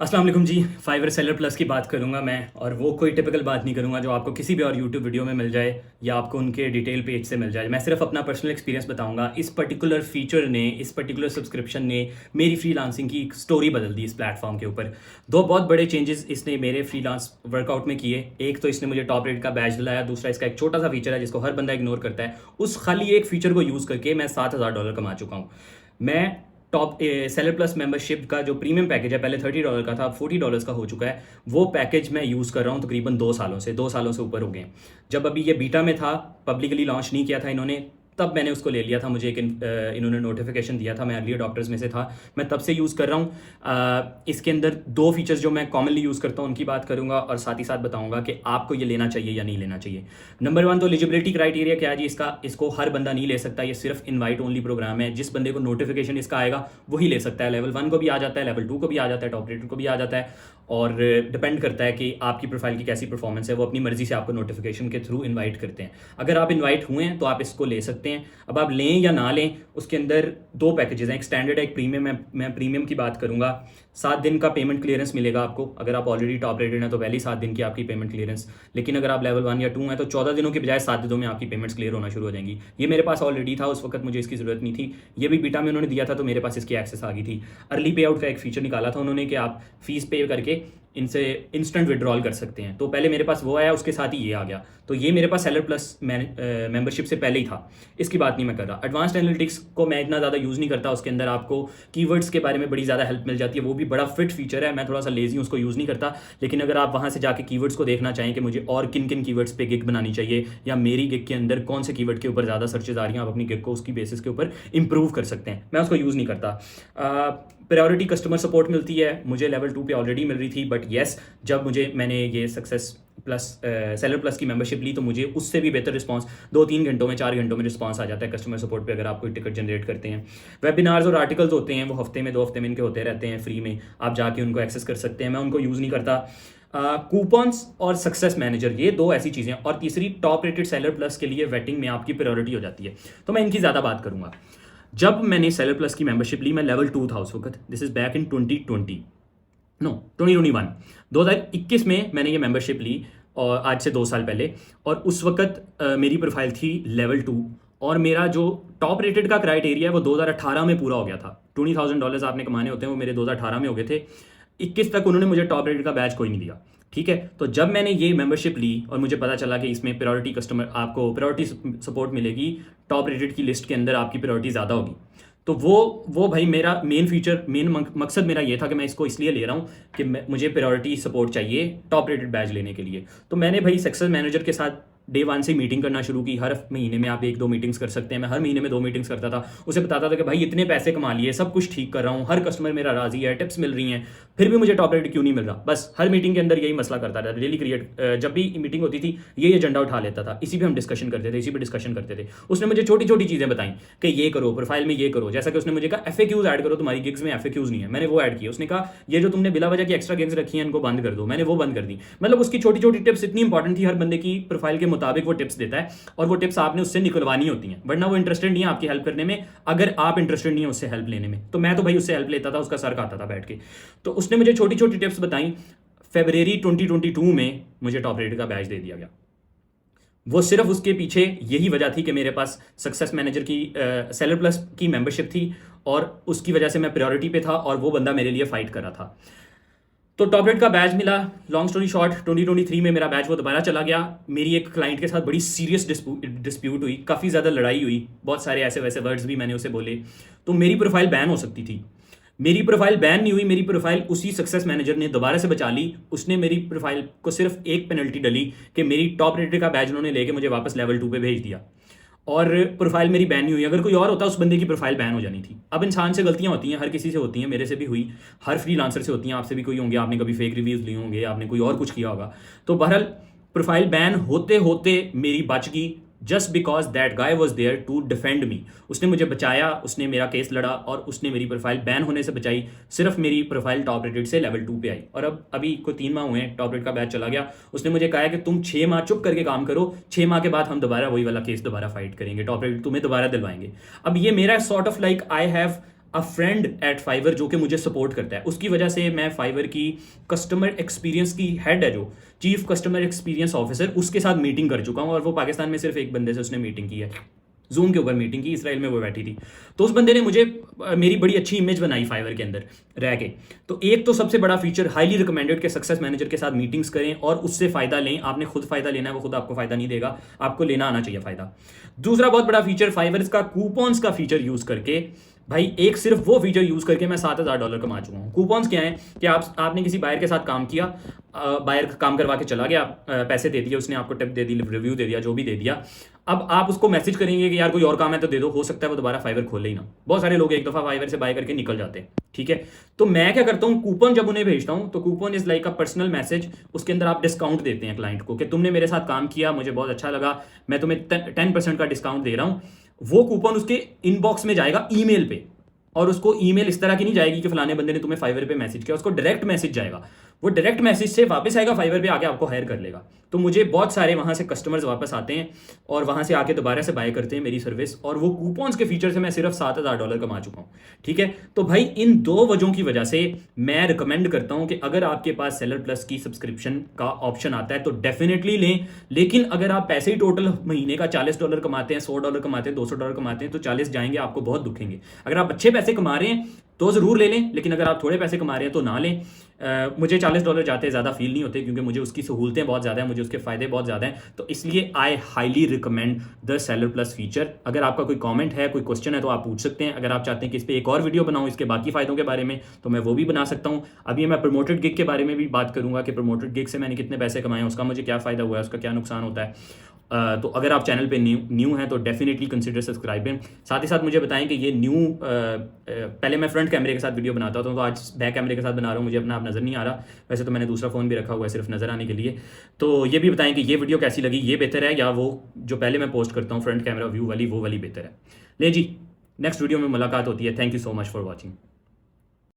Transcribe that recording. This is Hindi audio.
अस्सलाम वालेकुम जी। फाइवर सेलर प्लस की बात करूंगा मैं, और वो कोई टिपिकल बात नहीं करूंगा जो आपको किसी भी और यूट्यूब वीडियो में मिल जाए या आपको उनके डिटेल पेज से मिल जाए। मैं सिर्फ अपना पर्सनल एक्सपीरियंस बताऊंगा। इस पर्टिकुलर फीचर ने, इस पर्टिकुलर सब्सक्रिप्शन ने मेरी फ्रीलांसिंग की स्टोरी बदल दी। इस प्लेटफॉर्म के ऊपर दो बहुत बड़े चेंजेस इसने मेरे फ्रीलांस वर्कआउट में किए। एक तो इसने मुझे टॉप रेट का बैच दिलाया, दूसरा इसका एक छोटा सा फीचर है जिसको हर बंदा इग्नोर करता है। उस खाली एक फीचर को यूज़ करके मैं $7,000 कमा चुका हूँ। मैं टॉप सेलर प्लस मेंबरशिप का जो प्रीमियम पैकेज है, पहले $30 का था, अब $40 का हो चुका है। वो पैकेज मैं यूज़ कर रहा हूँ तकरीबन 2 सालों से ऊपर हो गए। जब अभी ये बीटा में था, पब्लिकली लॉन्च नहीं किया था इन्होंने, तब मैंने उसको ले लिया था। मुझे एक इन्होंने नोटिफिकेशन दिया था, मैं अर्ली अडॉप्टर्स में से था, मैं तब से यूज़ कर रहा हूँ। इसके अंदर दो फीचर्स जो मैं कॉमनली यूज़ करता हूँ उनकी बात करूँगा, और साथ ही साथ बताऊँगा कि आपको ये लेना चाहिए या नहीं लेना चाहिए। नंबर 1 तो एलिजिबिलिटी क्राइटेरिया क्या है जी इसका। इसको हर बंदा नहीं ले सकता, ये सिर्फ इन्वाइट ओनली प्रोग्राम है। जिस बंदे को नोटिफिकेशन इसका आएगा वही ले सकता है। लेवल 1 को भी आ जाता है, लेवल 2 को भी आ जाता है, टॉप रेटेड को भी आ जाता है, और डिपेंड करता है कि आपकी प्रोफाइल की कैसी परफॉर्मेंस है। वो अपनी मर्जी से आपको नोटिफिकेशन के थ्रू इनवाइट करते हैं। अगर आप इनवाइट हुए हैं तो आप इसको ले सकते हैं। अब आप लें या ना लें, उसके अंदर दो पैकेजेस हैं, एक स्टैंडर्ड है, एक प्रीमियम है। मैं प्रीमियम की बात करूंगा। 7 दिन का पेमेंट क्लियरेंस मिलेगा आपको। अगर आप ऑलरेडी टॉप रेटेड हैं तो पहले ही 7 दिन की आपकी पेमेंट क्लियरेंस। लेकिन अगर आप लेवल 1 या 2 हैं तो 14 दिनों के बजाय 7 दिनों में आपकी पेमेंट्स क्लियर होना शुरू हो जाएंगी। ये मेरे पास ऑलरेडी था, उस वक्त मुझे इसकी ज़रूरत नहीं थी। ये भी बीटा में उन्होंने दिया था तो मेरे पास इसकी एक्सेस आ गई थी। अर्ली पे आउट का एक फीचर निकाला था उन्होंने कि आप फीस पे करके इनसे इंस्टेंट विड्रॉल कर सकते हैं। तो पहले मेरे पास वो आया, उसके साथ ही ये आ गया। तो ये मेरे पास सेलर प्लस मेंबरशिप से पहले ही था, इसकी बात नहीं मैं कर रहा। एडवांस्ड एनालिटिक्स को मैं इतना ज़्यादा यूज़ नहीं करता। उसके अंदर आपको कीवर्ड्स के बारे में बड़ी ज़्यादा हेल्प मिल जाती है, वो भी बड़ा फिट फीचर है। मैं थोड़ा सा लेजी हूँ, उसको यूज़ नहीं करता। लेकिन अगर आप वहाँ से जाके कीवर्ड्स को देखना चाहें कि मुझे और किन किन कीवर्ड्स पे गिग बनानी चाहिए, या मेरी गिग के अंदर कौन से कीवर्ड के ऊपर ज़्यादा सर्चेज आ रही हैं, आप अपनी गिग को उसकी बेसिस के ऊपर इंप्रूव कर सकते हैं। मैं उसको यूज़ नहीं करता। प्रायोरिटी कस्टमर सपोर्ट मिलती है, मुझे लेवल 2 पे ऑलरेडी मिल रही थी। बट येस, जब मैंने ये सक्सेस प्लस सेलर प्लस की मेंबरशिप ली तो मुझे उससे भी बेहतर रिस्पांस 2-3 घंटों में, 4 घंटों में रिस्पांस आ जाता है कस्टमर सपोर्ट पे, अगर आप कोई टिकट जनरेट करते हैं। वेबिनार्स और आर्टिकल्स होते हैं, वो हफ्ते में 2 हफ्ते में इनके होते रहते हैं फ्री में, आप जाके उनको एक्सेस कर सकते हैं। मैं उनको यूज़ नहीं करता। कूपन्स और सक्सेस मैनेजर, ये दो ऐसी चीज़ें। और तीसरी, टॉप रेटेड सेलर प्लस के लिए वेटिंग में आपकी प्रायोरिटी हो जाती है, तो मैं इनकी ज़्यादा बात करूँगा। जब मैंने सेलर प्लस की मेंबरशिप ली, मैं लेवल 2 था उस वक्त। This is back in 2020, no 2021, 2021 में मैंने ये मेंबरशिप ली, और आज से 2 साल पहले। और उस वक्त मेरी प्रोफाइल थी लेवल 2, और मेरा जो टॉप रेटेड का क्राइटेरिया है वो 2018 में पूरा हो गया था। $20,000 आपने कमाने होते हैं, वो मेरे 2018 में हो गए थे। 21 तक उन्होंने मुझे टॉप रेटेड का बैच कोई नहीं दिया। ठीक है, तो जब मैंने ये मेंबरशिप ली और मुझे पता चला कि इसमें प्रायोरिटी कस्टमर, आपको प्रायोरिटी सपोर्ट मिलेगी, टॉप रेटेड की लिस्ट के अंदर आपकी प्रायोरिटी ज़्यादा होगी, तो वो भाई मेरा मेन फीचर, मेन मकसद मेरा ये था कि मैं इसको इसलिए ले रहा हूँ कि मुझे प्रायोरिटी सपोर्ट चाहिए टॉप रेटेड बैच लेने के लिए। तो मैंने भाई सक्सेस मैनेजर के साथ डे 1 से मीटिंग करना शुरू की। हर महीने में आप 1-2 मीटिंग्स कर सकते हैं। मैं हर महीने में 2 मीटिंग्स करता था। उसे बताता था कि भाई इतने पैसे कमा लिए, सब कुछ ठीक कर रहा हूँ, हर कस्टमर मेरा राजी है, टिप्स मिल रही हैं, फिर भी मुझे टॉप रेट क्यों नहीं मिल रहा। बस हर मीटिंग के अंदर यही मसला करता था। डेली क्रिएट, जब भी मीटिंग होती थी ये एजेंडा उठा लेता था, इसी पे हम डिस्कशन करते थे, इसी पे डिस्कशन करते थे। उसने मुझे छोटी छोटी चीज़ें बताई कि ये करो, प्रोफाइल में ये करो। जैसा कि उसने मुझे कहा एफएक्यूज ऐड करो, तुम्हारी गिग्स में एफएक्यूज नहीं है, मैंने वो ऐड किया। उसने कहा ये जो तुमने बिला वजह की एक्स्ट्रा गिग्स रखी हैं इनको बंद कर दो, मैंने वो बंद कर दी। मतलब उसकी छोटी छोटी टिप्स इतनी इंपॉर्टेंट थी, हर बंदे की प्रोफाइल के मुताबिक वो टिप्स देता है, और वो टिप्स आपने उससे निकलवानी होती हैं, वरना वो इंटरेस्टेड नहीं है आपकी हेल्प करने में, अगर आप इंटरेस्टेड नहीं है उससे हेल्प लेने में। तो मैं तो भाई उससे हेल्प लेता था, उसका सर खाता था बैठ के। तो उसने मुझे छोटी छोटी टिप्स बताई। फरवरी 2022 में मुझे टॉप रेट का बैच दे दिया गया। वो सिर्फ उसके पीछे यही वजह थी कि मेरे पास सक्सेस मैनेजर की, सेलर प्लस की मेंबरशिप थी, और उसकी वजह से मैं प्रायोरिटी पे था, और वो बंदा मेरे लिए फाइट कर रहा था। तो टॉप रेट का बैच मिला। लॉन्ग स्टोरी शॉर्ट, 2023 में मेरा बैच वो दोबारा चला गया। मेरी एक क्लाइंट के साथ बड़ी सीरियस डिस्प्यूट हुई, काफ़ी ज़्यादा लड़ाई हुई, बहुत सारे ऐसे वैसे वर्ड्स भी मैंने उसे बोले, तो मेरी प्रोफाइल बैन हो सकती थी। मेरी प्रोफाइल बैन नहीं हुई, मेरी प्रोफाइल उसी सक्सेस मैनेजर ने दोबारा से बचा ली। उसने मेरी प्रोफाइल को सिर्फ एक पेनल्टी डली कि मेरी टॉप रेटेड का बैच उन्होंने लेके मुझे वापस लेवल 2 पे भेज दिया, और प्रोफाइल मेरी बैन नहीं हुई। अगर कोई और होता उस बंदे की प्रोफाइल बैन हो जानी थी। अब इंसान से गलतियां होती हैं, हर किसी से होती हैं, मेरे से भी हुई, हर फ्रीलांसर से होती हैं, आपसे भी कोई होंगे, आपने कभी फेक रिव्यूज़ लिए होंगे, आपने कोई और कुछ किया होगा। तो बहरहाल प्रोफाइल बैन होते होते मेरी बच गई, just because that guy was there to defend me. उसने मुझे बचाया, उसने मेरा केस लड़ा, और उसने मेरी प्रोफाइल बैन होने से बचाई। सिर्फ मेरी प्रोफाइल टॉप रेटेड से लेवल 2 पे आई, और अब अभी कोई 3 माह हुए हैं, टॉप रेट का बैच चला गया। उसने मुझे कहा है कि तुम 6 माह चुप करके काम करो, 6 माह के बाद हम दोबारा वही वाला केस दोबारा फाइट करेंगे, टॉप रेट तुम्हें दोबारा दिलवाएंगे। अब ये मेरा sort of like I have a friend at Fiverr जो कि मुझे सपोर्ट करता है। उसकी वजह से मैं फाइवर की कस्टमर एक्सपीरियंस की हेड है, जो चीफ कस्टमर एक्सपीरियंस ऑफिसर, उसके साथ मीटिंग कर चुका हूँ। और वो पाकिस्तान में सिर्फ एक बंदे से उसने मीटिंग की है, जूम के ऊपर मीटिंग की, इसराइल में वो बैठी थी। तो उस बंदे ने मुझे मेरी बड़ी अच्छी इमेज बनाई फाइवर के अंदर रह के। तो एक तो सबसे बड़ा फीचर हाईली रिकमेंडेड के सक्सेस मैनेजर के साथ मीटिंग्स करें और उससे फायदा लें। आपने खुद फायदा लेना है, वो खुद आपको फायदा नहीं देगा, आपको लेना आना चाहिए फायदा। दूसरा बहुत बड़ा फीचर फाइवर का कूपन्स का फीचर यूज करके, भाई एक सिर्फ वो फीचर यूज करके मैं $7,000 कमा चुका हूँ। कूपन्स क्या है कि आपने किसी बायर के साथ काम किया, बायर काम करवा के चला गया, पैसे दे दिए उसने, आपको टिप दे दी, रिव्यू दे दिया, जो भी दे दिया। अब आप उसको मैसेज करेंगे कि यार कोई और काम है तो दे दो, हो सकता है वो दोबारा फाइवर खोले ही ना। बहुत सारे लोग एक दफा फाइवर से बाय करके निकल जाते हैं, ठीक है। तो मैं क्या करता हूँ, कूपन जब उन्हें भेजता हूँ तो coupon is like a personal message. उसके अंदर आप डिस्काउंट देते हैं क्लाइंट को कि तुमने मेरे साथ काम किया, मुझे बहुत अच्छा लगा, मैं तुम्हें 10% का डिस्काउंट दे रहा हूँ। वो कूपन उसके इनबॉक्स में जाएगा ईमेल पे, और उसको ईमेल इस तरह की नहीं जाएगी कि फलाने बंदे ने तुम्हें फाइवर पे मैसेज किया, उसको डायरेक्ट मैसेज जाएगा। वो डायरेक्ट मैसेज से वापस आएगा फाइवर पे, आके आपको हायर कर लेगा। तो मुझे बहुत सारे वहां से कस्टमर्स वापस आते हैं और वहां से आके दोबारा से बाय करते हैं मेरी सर्विस। और वो कूपन्स के फीचर से मैं सिर्फ $7,000 कमा चुका हूं, ठीक है। तो भाई इन दो वजहों की वजह से मैं रिकमेंड करता हूं कि अगर आपके पास सेलर प्लस की सब्सक्रिप्शन का ऑप्शन आता है तो डेफिनेटली लें। लेकिन अगर आप पैसे ही टोटल महीने का $40 कमाते हैं, $100 कमाते हैं, $200 कमाते हैं, तो 40 जाएंगे, आपको बहुत दुखेंगे। अगर आप अच्छे पैसे कमा रहे हैं तो ज़रूर ले लें, लेकिन अगर आप थोड़े पैसे कमा रहे हैं तो ना लें। मुझे $40 जाते ज़्यादा फील नहीं होते, क्योंकि मुझे उसकी सहूलतें बहुत ज़्यादा हैं, मुझे उसके फ़ायदे बहुत ज़्यादा हैं। तो इसलिए I highly recommend the seller plus feature. अगर आपका कोई कमेंट है, कोई क्वेश्चन है तो आप पूछ सकते हैं। अगर आप चाहते हैं कि इस पर एक और वीडियो बनाऊँ इसके बाकी फ़ायदों के बारे में, तो मैं वो भी बना सकता हूँ। अभी मैं प्रमोटेड गिग के बारे में भी बात करूँगा कि प्रमोटेड गिग से मैंने कितने पैसे कमाए हैं, उसका मुझे क्या फ़ायदा हुआ है, उसका क्या नुकसान होता है। तो अगर आप चैनल पे न्यू हैं तो डेफिनेटली कंसिडर सब्सक्राइबिंग। साथ ही साथ मुझे बताएं कि ये पहले मैं फ्रंट कैमरे के साथ वीडियो बनाता था, तो आज बैक कैमरे के साथ बना रहा हूँ, मुझे अपना आप नज़र नहीं आ रहा। वैसे तो मैंने दूसरा फ़ोन भी रखा हुआ है सिर्फ नज़र आने के लिए। तो ये भी बताएं कि ये वीडियो कैसी लगी, ये बेहतर है या वो जो पहले मैं पोस्ट करता हूँ फ्रंट कैमरा व्यू वाली, वो वाली बेहतर है। ले जी, नेक्स्ट वीडियो में मुलाकात होती है। Thank you so much for watching.